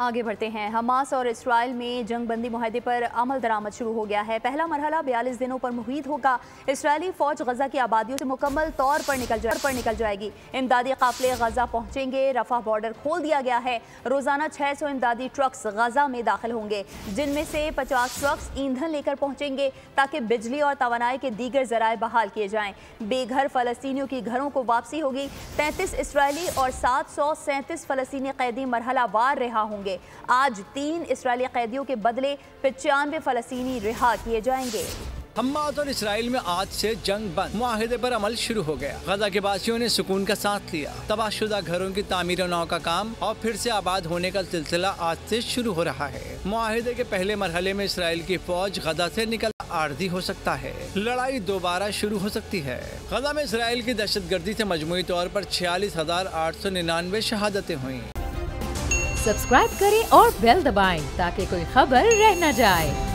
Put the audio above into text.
आगे बढ़ते हैं। हमास और इसराइल में जंग बंदी मुआहदे पर अमल दरामद शुरू हो गया है। पहला मरहला 42 दिनों पर मुहीत होगा। इसराइली फौज गजा की आबादियों से मुकम्मल तौर पर निकल जाएगी। इमदादी काफिले गजा पहुंचेंगे। रफा बॉर्डर खोल दिया गया है। रोजाना 600 इमदादी ट्रक्स गजा में दाखिल होंगे, जिनमें से 50 ट्रक्स ईंधन लेकर पहुंचेंगे ताकि बिजली और तवानाई के दीगर जराए बहाल किए जाएं। बेघर फलस्तीनियों की घरों को वापसी होगी। 33 इसराइली और 737 फलस्तीनी कैदी मरहला वार रिहा होंगे। आज 3 इसराइली कैदियों के बदले 95 फलस्तीनी रिहा किए जाएंगे। हमास और इसराइल में आज से जंग बंद मुआहदे पर अमल शुरू हो गया। गजा के वासियों ने सुकून का साथ लिया। तबाहशुदा घरों की तामीर नौ का काम और फिर से आबाद होने का सिलसिला आज से शुरू हो रहा है। मुआहदे के पहले मरहले में इसराइल की फौज गजा से निकल आर्जी हो सकता है। लड़ाई दोबारा शुरू हो सकती है। गजा में इसराइल की दहशतगर्दी से मजमूई तौर पर 46,899 शहादतें हुई। सब्सक्राइब करें और बेल दबाएं ताकि कोई खबर रह न जाए।